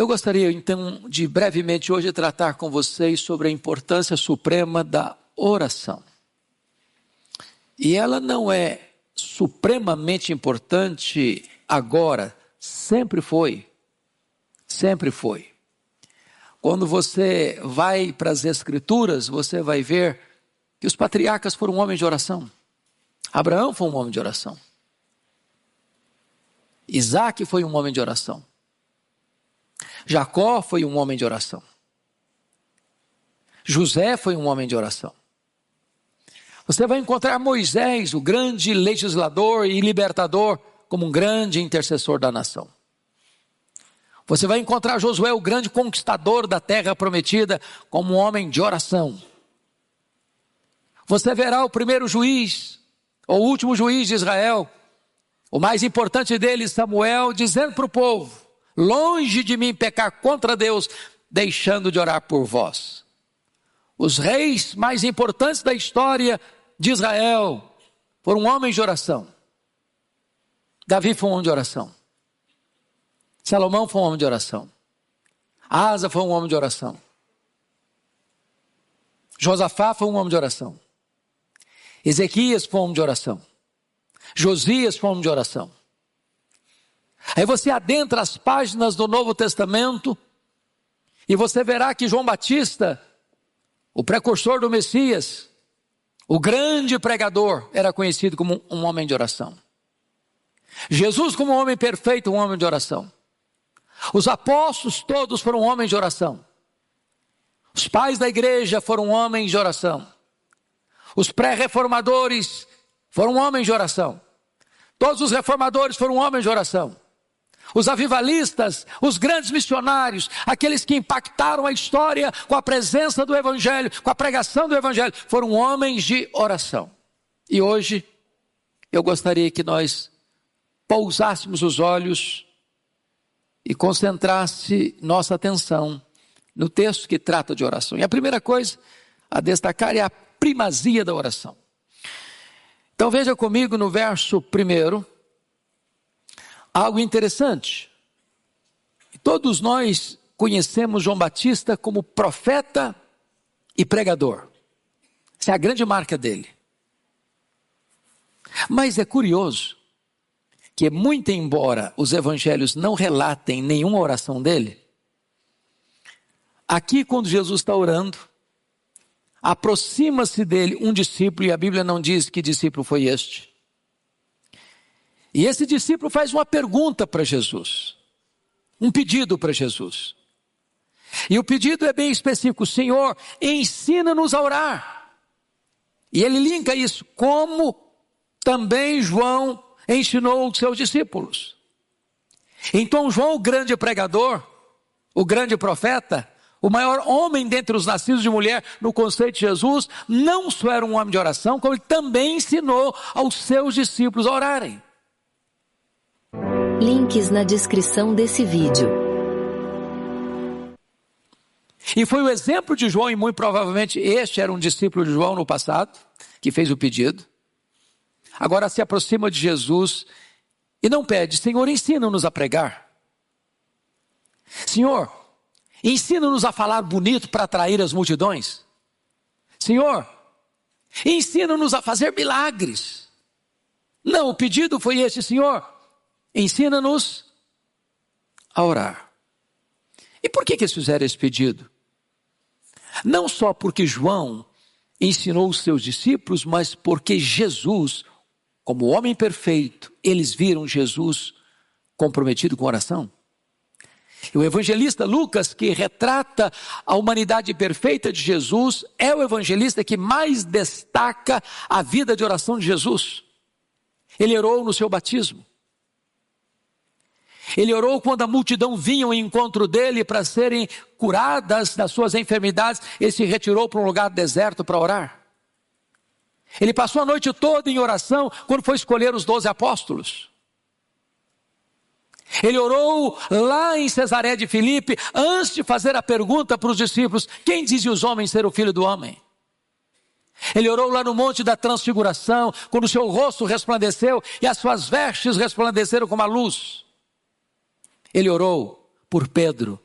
Eu gostaria então de brevemente hoje tratar com vocês sobre a importância suprema da oração. E ela não é supremamente importante agora, sempre foi. Sempre foi. Quando você vai para as Escrituras, você vai ver que os patriarcas foram homens de oração. Abraão foi um homem de oração. Isaac foi um homem de oração. Jacó foi um homem de oração. José foi um homem de oração. Você vai encontrar Moisés, o grande legislador e libertador, como um grande intercessor da nação. Você vai encontrar Josué, o grande conquistador da terra prometida, como um homem de oração. Você verá o primeiro juiz, ou o último juiz de Israel, o mais importante deles, Samuel, dizendo para o povo: longe de mim pecar contra Deus, deixando de orar por vós. Os reis mais importantes da história de Israel foram homens de oração. Davi foi um homem de oração. Salomão foi um homem de oração. Asa foi um homem de oração. Josafá foi um homem de oração. Ezequias foi um homem de oração. Josias foi um homem de oração. Aí você adentra as páginas do Novo Testamento e você verá que João Batista, o precursor do Messias, o grande pregador, era conhecido como um homem de oração. Jesus, como um homem perfeito, um homem de oração. Os apóstolos todos foram homens de oração. Os pais da igreja foram homens de oração. Os pré-reformadores foram homens de oração. Todos os reformadores foram homens de oração. Os avivalistas, os grandes missionários, aqueles que impactaram a história com a presença do evangelho, com a pregação do evangelho, foram homens de oração. E hoje, eu gostaria que nós pousássemos os olhos e concentrasse nossa atenção no texto que trata de oração. E a primeira coisa a destacar é a primazia da oração. Então veja comigo no verso 1, algo interessante. Todos nós conhecemos João Batista como profeta e pregador. Essa é a grande marca dele. Mas é curioso que, muito embora os evangelhos não relatem nenhuma oração dele, aqui quando Jesus está orando, aproxima-se dele um discípulo, e a Bíblia não diz que discípulo foi este. E esse discípulo faz uma pergunta para Jesus, um pedido para Jesus. E o pedido é bem específico: Senhor, ensina-nos a orar. E ele linka isso, como também João ensinou os seus discípulos. Então João, o grande pregador, o grande profeta, o maior homem dentre os nascidos de mulher no conceito de Jesus, não só era um homem de oração, como ele também ensinou aos seus discípulos a orarem. Links na descrição desse vídeo. E foi o exemplo de João, e muito provavelmente este era um discípulo de João no passado, que fez o pedido. Agora se aproxima de Jesus e não pede: Senhor, ensina-nos a pregar. Senhor, ensina-nos a falar bonito para atrair as multidões. Senhor, ensina-nos a fazer milagres. Não, o pedido foi este: Senhor, ensina-nos a orar. E por que eles fizeram esse pedido? Não só porque João ensinou os seus discípulos, mas porque Jesus, como homem perfeito, eles viram Jesus comprometido com oração. E o evangelista Lucas, que retrata a humanidade perfeita de Jesus, é o evangelista que mais destaca a vida de oração de Jesus. Ele orou no seu batismo. Ele orou quando a multidão vinha ao encontro dele para serem curadas das suas enfermidades. Ele se retirou para um lugar deserto para orar. Ele passou a noite toda em oração quando foi escolher os 12 apóstolos. Ele orou lá em Cesaré de Filipe, antes de fazer a pergunta para os discípulos: quem dizem os homens ser o filho do homem? Ele orou lá no Monte da Transfiguração, quando o seu rosto resplandeceu e as suas vestes resplandeceram como a luz. Ele orou por Pedro,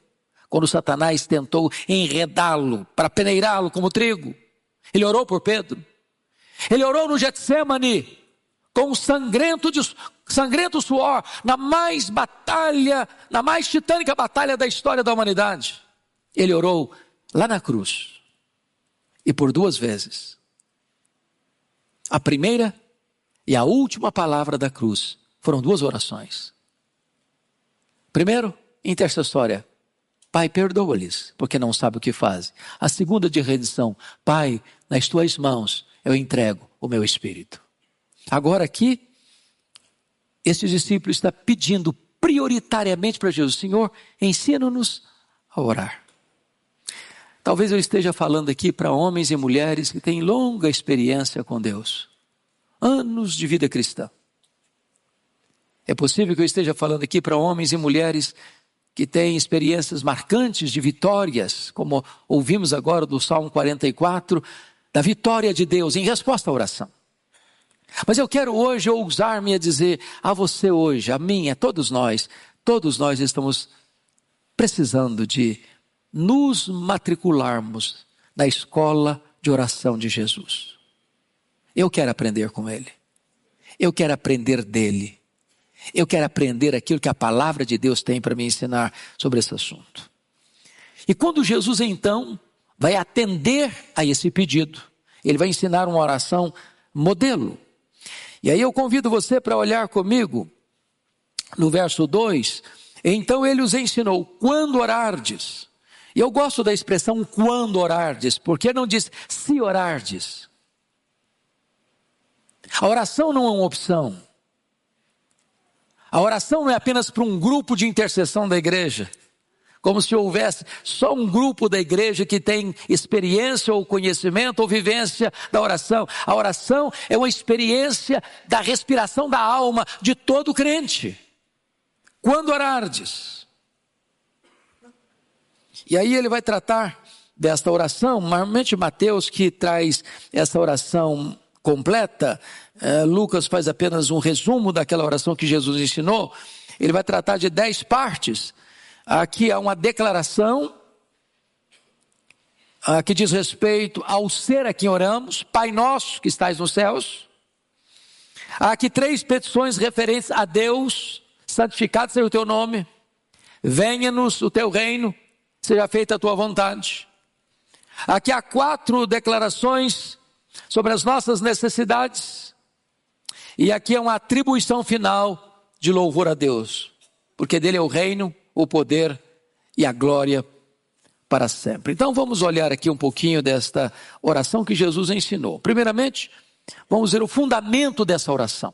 quando Satanás tentou enredá-lo para peneirá-lo como trigo. Ele orou por Pedro. Ele orou no Getsemane com sangrento suor, na mais titânica batalha da história da humanidade. Ele orou lá na cruz. E por 2 vezes. A primeira e a última palavra da cruz foram 2 orações. Primeiro, intercessória. Pai, perdoa-lhes, porque não sabe o que fazem. A segunda de rendição. Pai, nas tuas mãos eu entrego o meu espírito. Agora aqui, esse discípulo está pedindo prioritariamente para Jesus: Senhor, ensina-nos a orar. Talvez eu esteja falando aqui para homens e mulheres que têm longa experiência com Deus. Anos de vida cristã. É possível que eu esteja falando aqui para homens e mulheres que têm experiências marcantes de vitórias, como ouvimos agora do Salmo 44, da vitória de Deus em resposta à oração. Mas eu quero hoje ousar-me a dizer a você hoje, a mim, a todos nós estamos precisando de nos matricularmos na escola de oração de Jesus. Eu quero aprender com Ele. Eu quero aprender dEle. Eu quero aprender aquilo que a palavra de Deus tem para me ensinar sobre esse assunto. E quando Jesus então vai atender a esse pedido, Ele vai ensinar uma oração modelo. E aí eu convido você para olhar comigo no verso 2. Então Ele os ensinou: quando orardes. E eu gosto da expressão quando orardes, porque não diz se orardes. A oração não é uma opção. A oração não é apenas para um grupo de intercessão da igreja, como se houvesse só um grupo da igreja que tem experiência ou conhecimento ou vivência da oração. A oração é uma experiência da respiração da alma de todo crente. Quando orardes. E aí ele vai tratar desta oração, normalmente Mateus que traz essa oração completa, Lucas faz apenas um resumo daquela oração que Jesus ensinou. Ele vai tratar de 10 partes. Aqui há uma declaração que diz respeito ao ser a quem oramos: Pai nosso que estais nos céus. Há aqui 3 petições referentes a Deus: santificado seja o teu nome, venha-nos o teu reino, seja feita a tua vontade. Aqui há 4 declarações sobre as nossas necessidades. E aqui é uma atribuição final de louvor a Deus, porque dele é o reino, o poder e a glória para sempre. Então vamos olhar aqui um pouquinho desta oração que Jesus ensinou. Primeiramente, vamos ver o fundamento dessa oração.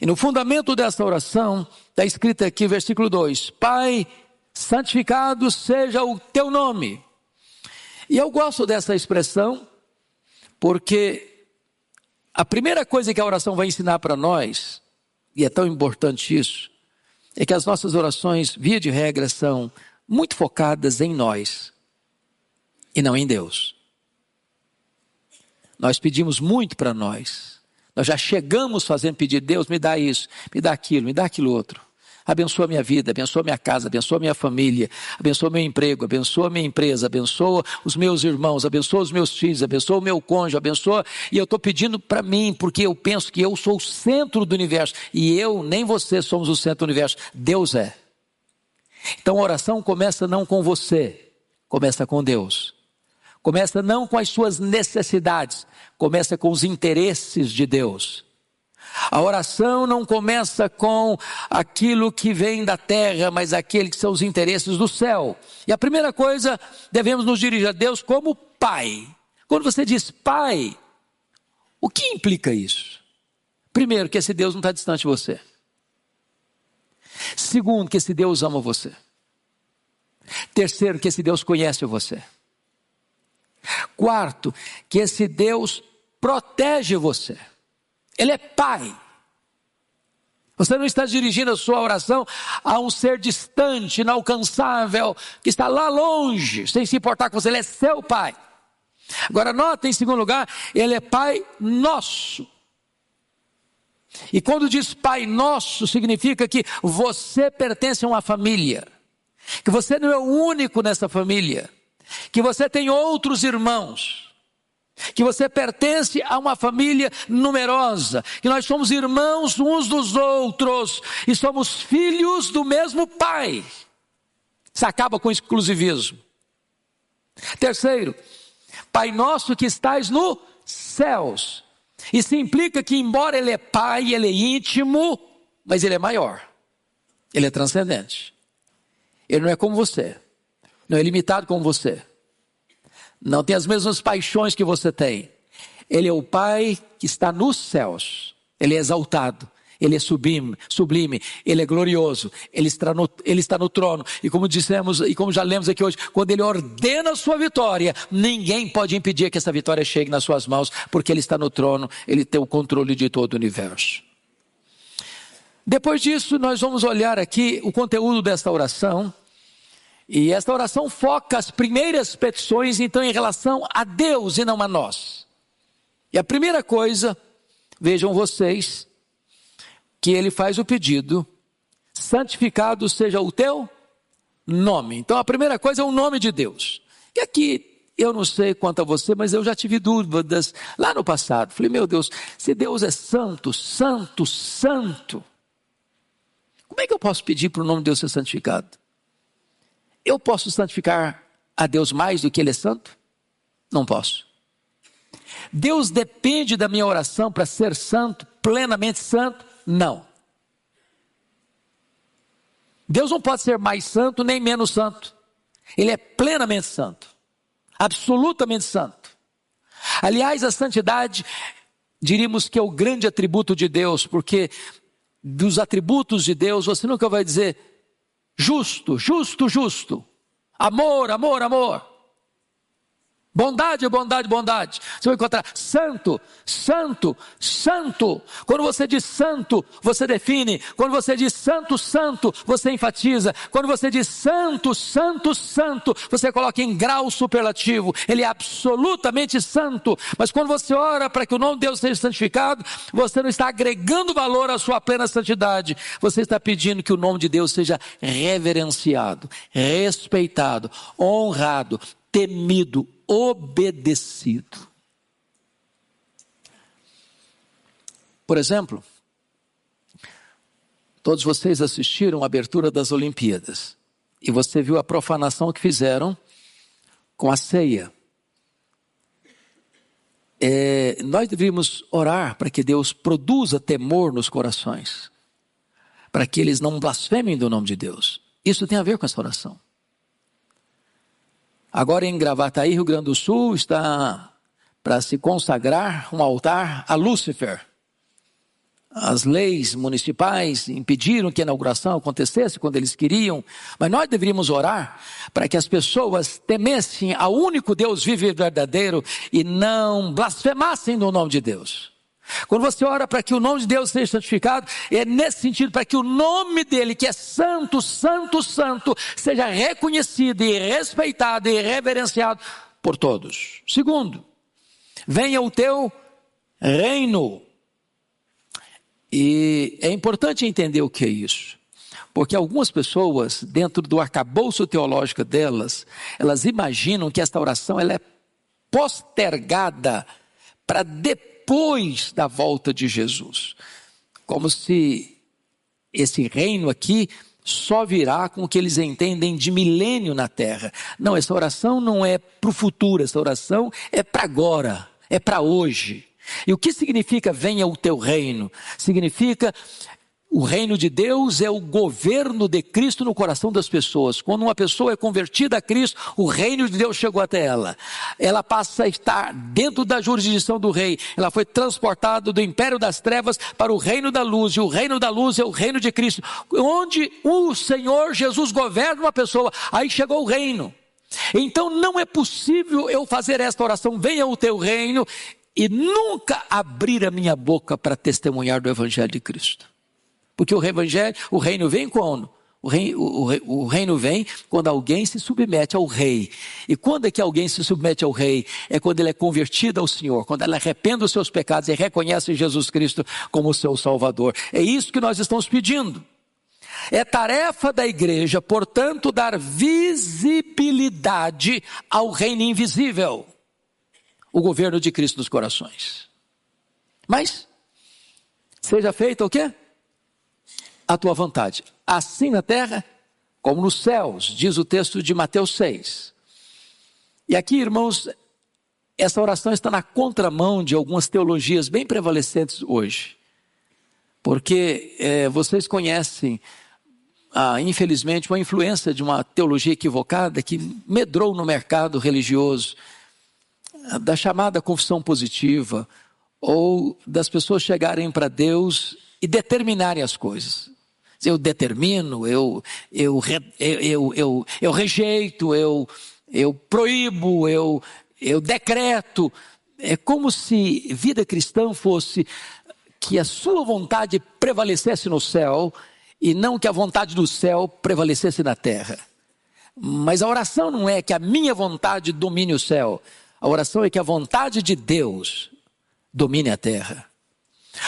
E no fundamento dessa oração está escrito aqui, versículo 2: Pai, santificado seja o teu nome. E eu gosto dessa expressão, porque a primeira coisa que a oração vai ensinar para nós, e é tão importante isso, é que as nossas orações, via de regra, são muito focadas em nós e não em Deus. Nós pedimos muito para nós. Nós já chegamos fazendo pedir: Deus, me dá isso, me dá aquilo outro. Abençoa minha vida, abençoa minha casa, abençoa minha família, abençoa meu emprego, abençoa minha empresa, abençoa os meus irmãos, abençoa os meus filhos, abençoa o meu cônjuge, abençoa. E eu estou pedindo para mim, porque eu penso que eu sou o centro do universo. E eu, nem você, somos o centro do universo. Deus é. Então a oração começa não com você, começa com Deus. Começa não com as suas necessidades, começa com os interesses de Deus. A oração não começa com aquilo que vem da terra, mas aqueles que são os interesses do céu. E a primeira coisa, devemos nos dirigir a Deus como Pai. Quando você diz Pai, o que implica isso? Primeiro, que esse Deus não está distante de você. Segundo, que esse Deus ama você. Terceiro, que esse Deus conhece você. Quarto, que esse Deus protege você. Ele é Pai. Você não está dirigindo a sua oração a um ser distante, inalcançável, que está lá longe, sem se importar com você. Ele é seu Pai. Agora nota, em segundo lugar, Ele é Pai nosso. E quando diz Pai nosso, significa que você pertence a uma família. que você não é o único nessa família, que você tem outros irmãos, que você pertence a uma família numerosa, que nós somos irmãos uns dos outros e somos filhos do mesmo Pai. Isso acaba com o exclusivismo. Terceiro, Pai nosso que estais nos céus. Isso implica que, embora Ele é Pai, Ele é íntimo, mas Ele é maior. Ele é transcendente. Ele não é como você, não é limitado como você, não tem as mesmas paixões que você tem. Ele é o Pai que está nos céus. Ele é exaltado, Ele é sublime, Ele é glorioso, Ele está no trono. E como dissemos, e como já lemos aqui hoje, quando Ele ordena a sua vitória, ninguém pode impedir que essa vitória chegue nas suas mãos, porque Ele está no trono, Ele tem o controle de todo o universo. Depois disso, nós vamos olhar aqui o conteúdo desta oração. E esta oração foca as primeiras petições, então, em relação a Deus e não a nós. E a primeira coisa, vejam vocês, que ele faz o pedido: santificado seja o teu nome. Então a primeira coisa é o nome de Deus. E aqui, eu não sei quanto a você, mas eu já tive dúvidas lá no passado. Falei, meu Deus, se Deus é santo, santo, santo, como é que eu posso pedir para o nome de Deus ser santificado? Eu posso santificar a Deus mais do que Ele é santo? Não posso. Deus depende da minha oração para ser santo, plenamente santo? Não. Deus não pode ser mais santo nem menos santo. Ele é plenamente santo, absolutamente santo. Aliás, a santidade, diríamos que é o grande atributo de Deus, porque dos atributos de Deus, você nunca vai dizer justo, justo, justo, amor, amor, amor, bondade, bondade, bondade. Você vai encontrar santo, santo, santo. Quando você diz santo, você define. Quando você diz santo, santo, você enfatiza. Quando você diz santo, santo, santo, você coloca em grau superlativo. Ele é absolutamente santo. Mas quando você ora para que o nome de Deus seja santificado, você não está agregando valor à sua plena santidade. Você está pedindo que o nome de Deus seja reverenciado, respeitado, honrado, temido, obedecido. Por exemplo, todos vocês assistiram a abertura das Olimpíadas e você viu a profanação que fizeram com a ceia. Nós deveríamos orar para que Deus produza temor nos corações, para que eles não blasfemem do nome de Deus. Isso tem a ver com essa oração. Agora em Gravataí, Rio Grande do Sul, está para se consagrar um altar a Lúcifer. As leis municipais impediram que a inauguração acontecesse quando eles queriam, mas nós deveríamos orar para que as pessoas temessem ao único Deus vivo e verdadeiro e não blasfemassem do nome de Deus. Quando você ora para que o nome de Deus seja santificado, é nesse sentido, para que o nome dele, que é santo, santo, santo, seja reconhecido e respeitado e reverenciado por todos. Segundo, venha o teu reino. E é importante entender o que é isso, porque algumas pessoas, dentro do arcabouço teológico delas, elas imaginam que esta oração ela é postergada para depois da volta de Jesus, como se esse reino aqui só virá com o que eles entendem de milênio na terra. Não, essa oração não é para o futuro, essa oração é para agora, é para hoje. E o que significa venha o teu reino? Significa o reino de Deus é o governo de Cristo no coração das pessoas. Quando uma pessoa é convertida a Cristo, o reino de Deus chegou até ela. Ela passa a estar dentro da jurisdição do rei. Ela foi transportada do império das trevas para o reino da luz. E o reino da luz é o reino de Cristo. Onde o Senhor Jesus governa uma pessoa, aí chegou o reino. Então não é possível eu fazer esta oração, venha o teu reino, e nunca abrir a minha boca para testemunhar do Evangelho de Cristo. Porque o reino vem quando? O reino vem quando alguém se submete ao rei. E quando é que alguém se submete ao rei? É quando ele é convertido ao Senhor, quando ele arrepende dos seus pecados e reconhece Jesus Cristo como seu Salvador. É isso que nós estamos pedindo. É tarefa da igreja, portanto, dar visibilidade ao reino invisível, o governo de Cristo nos corações. Mas, seja feita o quê? A tua vontade, assim na terra como nos céus, diz o texto de Mateus 6. E aqui, irmãos, essa oração está na contramão de algumas teologias bem prevalecentes hoje. Porque vocês conhecem, infelizmente, uma influência de uma teologia equivocada que medrou no mercado religioso, da chamada confissão positiva, ou das pessoas chegarem para Deus e determinarem as coisas. Eu determino, eu rejeito, eu proíbo, eu decreto. É como se vida cristã fosse que a sua vontade prevalecesse no céu e não que a vontade do céu prevalecesse na terra. Mas a oração não é que a minha vontade domine o céu. A oração é que a vontade de Deus domine a terra.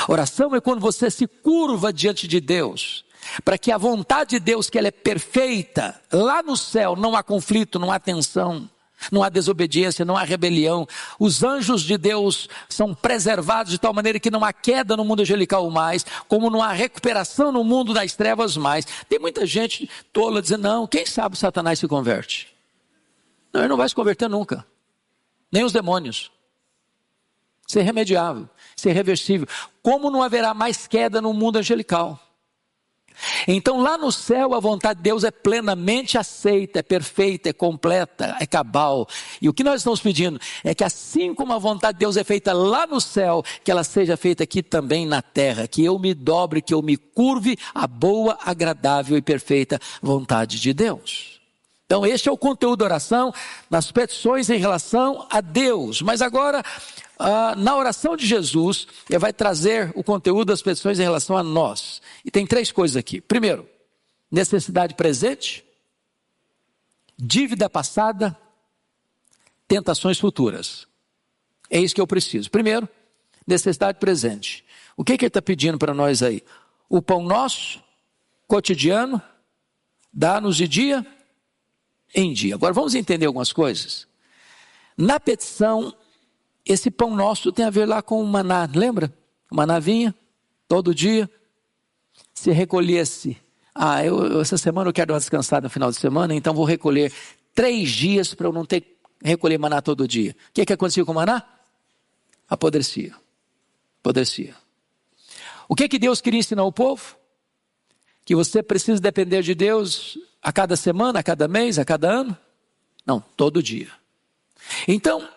A oração é quando você se curva diante de Deus, para que a vontade de Deus, que ela é perfeita, lá no céu não há conflito, não há tensão, não há desobediência, não há rebelião. Os anjos de Deus são preservados de tal maneira que não há queda no mundo angelical mais, como não há recuperação no mundo das trevas mais. Tem muita gente tola dizendo, não, quem sabe Satanás se converte? Não, ele não vai se converter nunca, nem os demônios. Isso é irremediável, isso é irreversível. Como não haverá mais queda no mundo angelical? Então lá no céu a vontade de Deus é plenamente aceita, é perfeita, é completa, é cabal. E o que nós estamos pedindo é que assim como a vontade de Deus é feita lá no céu, que ela seja feita aqui também na terra, que eu me dobre, que eu me curve à boa, agradável e perfeita vontade de Deus. Então este é o conteúdo da oração, nas petições em relação a Deus. Mas agora, na oração de Jesus, ele vai trazer o conteúdo das petições em relação a nós. E tem 3 coisas aqui. Primeiro, necessidade presente, dívida passada, tentações futuras. É isso que eu preciso. Primeiro, necessidade presente. O que ele está pedindo para nós aí? O pão nosso, cotidiano, dá-nos de dia em dia. Agora vamos entender algumas coisas. Na petição, esse pão nosso tem a ver lá com o maná, lembra? O maná vinha todo dia. Se recolhesse, essa semana eu quero dar uma descansada no final de semana, então vou recolher 3 dias para eu não ter que recolher maná todo dia. O que acontecia com o maná? Apodrecia. O que Deus queria ensinar ao povo? Que você precisa depender de Deus a cada semana, a cada mês, a cada ano? Não, todo dia. Então,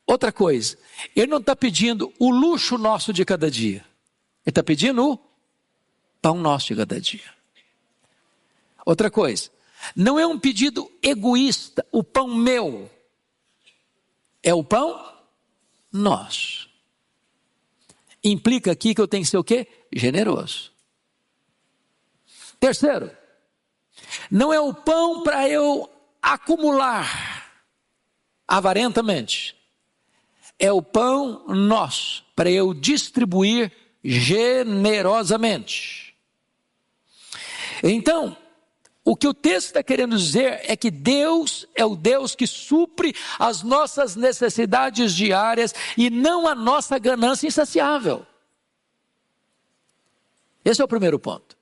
outra coisa, ele não está pedindo o luxo nosso de cada dia. Ele está pedindo o pão nosso de cada dia. Outra coisa, não é um pedido egoísta, o pão meu. É o pão nosso. Implica aqui que eu tenho que ser o quê? Generoso. Terceiro, não é o pão para eu acumular avarentamente. É o pão nosso para eu distribuir generosamente. Então, o que o texto está querendo dizer é que Deus é o Deus que supre as nossas necessidades diárias e não a nossa ganância insaciável. Esse é o primeiro ponto.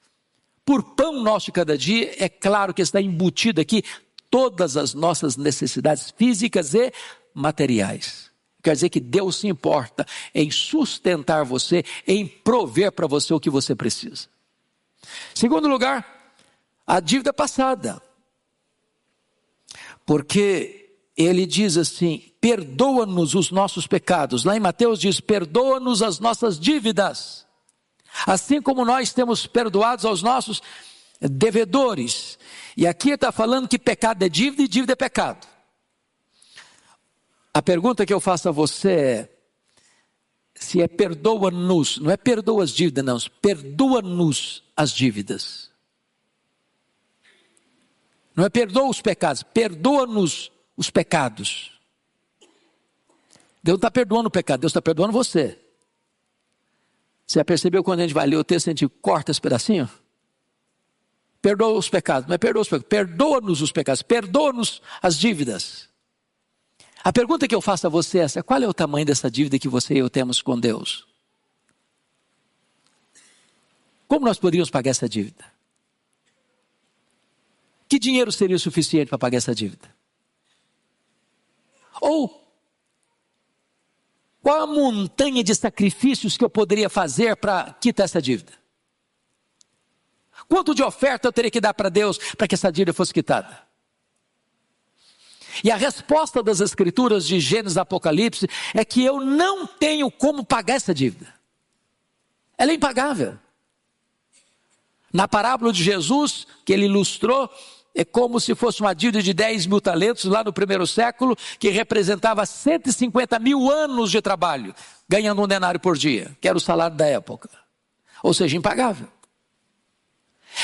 Por pão nosso de cada dia, é claro que está embutido aqui todas as nossas necessidades físicas e materiais. Quer dizer que Deus se importa em sustentar você, em prover para você o que você precisa. Segundo lugar, a dívida passada. Porque ele diz assim, perdoa-nos os nossos pecados. Lá em Mateus diz, perdoa-nos as nossas dívidas. Assim como nós temos perdoados aos nossos devedores. E aqui está falando que pecado é dívida e dívida é pecado. A pergunta que eu faço a você é, se é perdoa-nos, não é perdoa as dívidas, não, perdoa-nos as dívidas. Não é perdoa os pecados, perdoa-nos os pecados. Deus não está perdoando o pecado, Deus está perdoando você. Você já percebeu quando a gente vai ler o texto, a gente corta esse pedacinho? Perdoa os pecados, mas perdoa os pecados. Perdoa-nos os pecados, perdoa-nos as dívidas. A pergunta que eu faço a você é essa: qual é o tamanho dessa dívida que você e eu temos com Deus? Como nós poderíamos pagar essa dívida? Que dinheiro seria o suficiente para pagar essa dívida? Ou qual a montanha de sacrifícios que eu poderia fazer para quitar essa dívida? Quanto de oferta eu teria que dar para Deus para que essa dívida fosse quitada? E a resposta das Escrituras de Gênesis e Apocalipse é que eu não tenho como pagar essa dívida. Ela é impagável. Na parábola de Jesus, que ele ilustrou, é como se fosse uma dívida de 10 mil talentos lá no primeiro século, que representava 150 mil anos de trabalho, ganhando um denário por dia, que era o salário da época. Ou seja, impagável.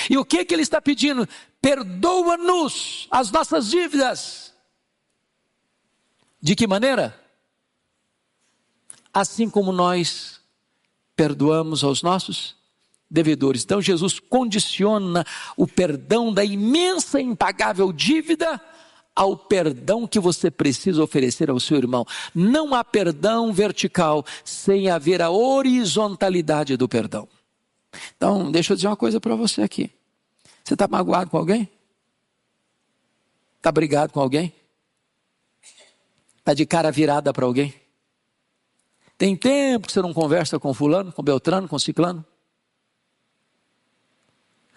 E o que ele está pedindo? Perdoa-nos as nossas dívidas. De que maneira? Assim como nós perdoamos aos nossos devedores. Então Jesus condiciona o perdão da imensa e impagável dívida ao perdão que você precisa oferecer ao seu irmão. Não há perdão vertical sem haver a horizontalidade do perdão. Então, deixa eu dizer uma coisa para você aqui. Você está magoado com alguém? Está brigado com alguém? Está de cara virada para alguém? Tem tempo que você não conversa com fulano, com Beltrano, com ciclano?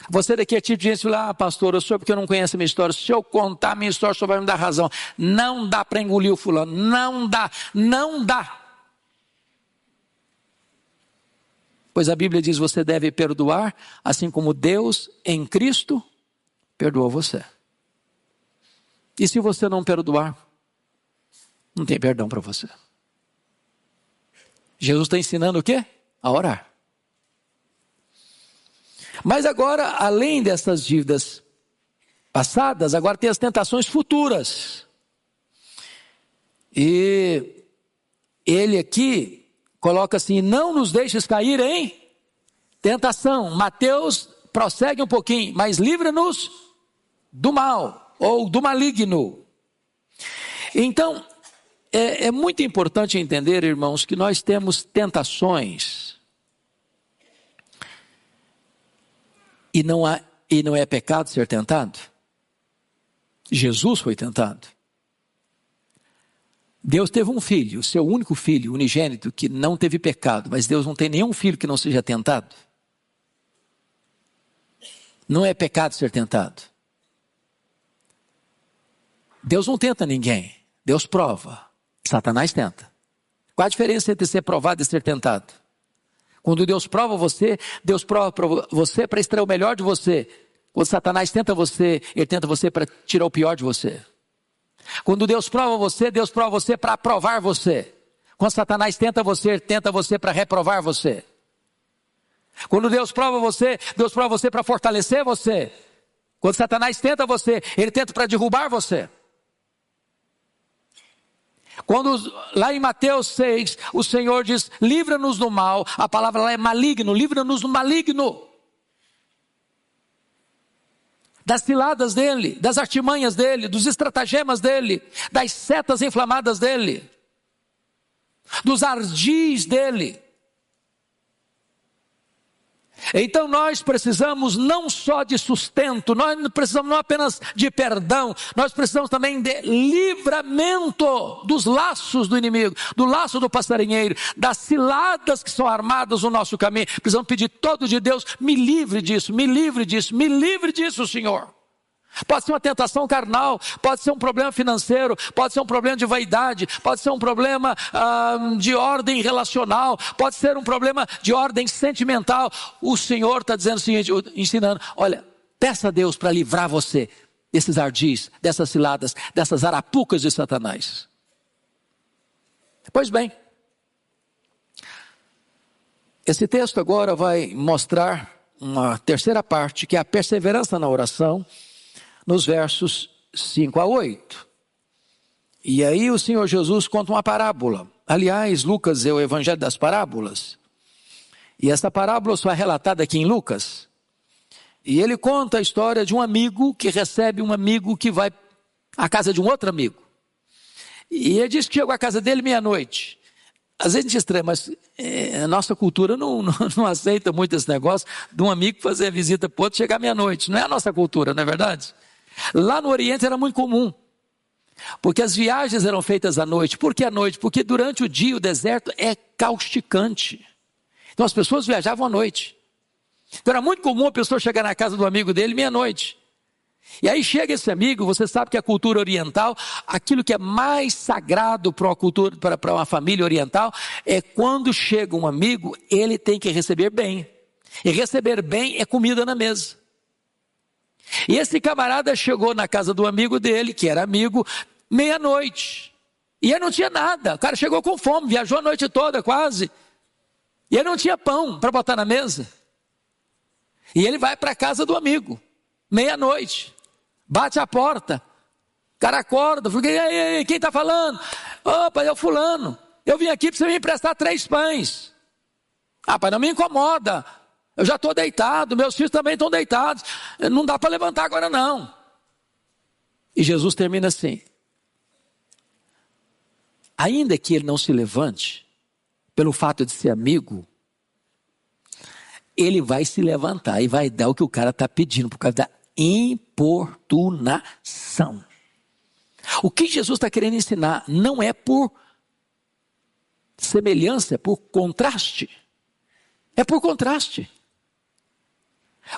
Você daqui é tipo de gente que fala: pastor, eu sou porque eu não conheço a minha história. Se eu contar a minha história, o senhor vai me dar razão. Não dá para engolir o fulano. Não dá, não dá. Pois a Bíblia diz: você deve perdoar, assim como Deus em Cristo perdoou você. E se você não perdoar, não tem perdão para você. Jesus está ensinando o quê? A orar. Mas agora, além dessas dívidas passadas, agora tem as tentações futuras. E ele aqui coloca assim: não nos deixes cair em tentação. Mateus prossegue um pouquinho: mas livra-nos do mal, ou do maligno. Então, é muito importante entender, irmãos, que nós temos tentações. E não é pecado ser tentado. Jesus foi tentado. Deus teve um filho, o seu único filho, unigênito, que não teve pecado. Mas Deus não tem nenhum filho que não seja tentado. Não é pecado ser tentado. Deus não tenta ninguém. Deus prova. Satanás tenta. Qual a diferença entre ser provado e ser tentado? Quando Deus prova você para você para extrair o melhor de você. Quando Satanás tenta você, ele tenta você para tirar o pior de você. Quando Deus prova você para aprovar você. Quando Satanás tenta você para reprovar você. Quando Deus prova você para fortalecer você. Quando Satanás tenta você, ele tenta para derrubar você. Quando lá em Mateus 6, o Senhor diz: livra-nos do mal, a palavra lá é maligno, livra-nos do maligno. Das ciladas dele, das artimanhas dele, dos estratagemas dele, das setas inflamadas dele, dos ardis dele. Então nós precisamos não só de sustento, nós precisamos não apenas de perdão, nós precisamos também de livramento dos laços do inimigo, do laço do passarinheiro, das ciladas que são armadas no nosso caminho. Precisamos pedir todo de Deus: me livre disso, me livre disso, me livre disso, Senhor. Pode ser uma tentação carnal, pode ser um problema financeiro, pode ser um problema de vaidade, pode ser um problema de ordem relacional, pode ser um problema de ordem sentimental. O Senhor está dizendo o seguinte, ensinando: olha, peça a Deus para livrar você desses ardis, dessas ciladas, dessas arapucas de Satanás. Pois bem, esse texto agora vai mostrar uma terceira parte, que é a perseverança na oração, nos versos 5 a 8. E aí o Senhor Jesus conta uma parábola. Aliás, Lucas é o evangelho das parábolas. E essa parábola só é relatada aqui em Lucas. E ele conta a história de um amigo que recebe um amigo que vai à casa de um outro amigo. E ele diz que chegou à casa dele meia-noite. Às vezes a gente estranha, mas a nossa cultura não aceita muito esse negócio de um amigo fazer a visita para o outro chegar meia-noite. Não é a nossa cultura, não é verdade? Lá no Oriente era muito comum. Porque as viagens eram feitas à noite. Por que à noite? Porque durante o dia o deserto é causticante. Então as pessoas viajavam à noite. Então era muito comum a pessoa chegar na casa do amigo dele meia-noite. E aí chega esse amigo, você sabe que a cultura oriental, aquilo que é mais sagrado para uma cultura, para uma família oriental, é quando chega um amigo, ele tem que receber bem. E receber bem é comida na mesa. E esse camarada chegou na casa do amigo dele, que era amigo, meia-noite. E ele não tinha nada, o cara chegou com fome, viajou a noite toda quase. E ele não tinha pão para botar na mesa. E ele vai para a casa do amigo, meia-noite. Bate a porta, o cara acorda, fala, e aí, quem está falando? Opa, é o fulano, eu vim aqui para você me emprestar 3 pães. Ah, pai, não me incomoda, eu já estou deitado, meus filhos também estão deitados, não dá para levantar agora não. E Jesus termina assim, ainda que ele não se levante, pelo fato de ser amigo, ele vai se levantar e vai dar o que o cara está pedindo, por causa da importunação. O que Jesus está querendo ensinar não é por semelhança, é por contraste. É por contraste.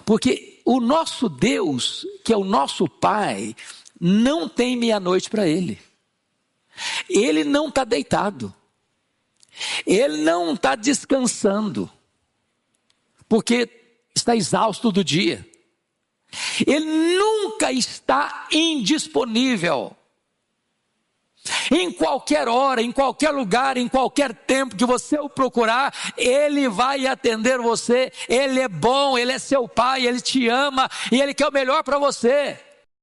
Porque o nosso Deus, que é o nosso Pai, não tem meia-noite para Ele. Ele não está deitado. Ele não está descansando. Porque está exausto do dia. Ele nunca está indisponível. Em qualquer hora, em qualquer lugar, em qualquer tempo que você o procurar, Ele vai atender você. Ele é bom, Ele é seu Pai, Ele te ama e Ele quer o melhor para você.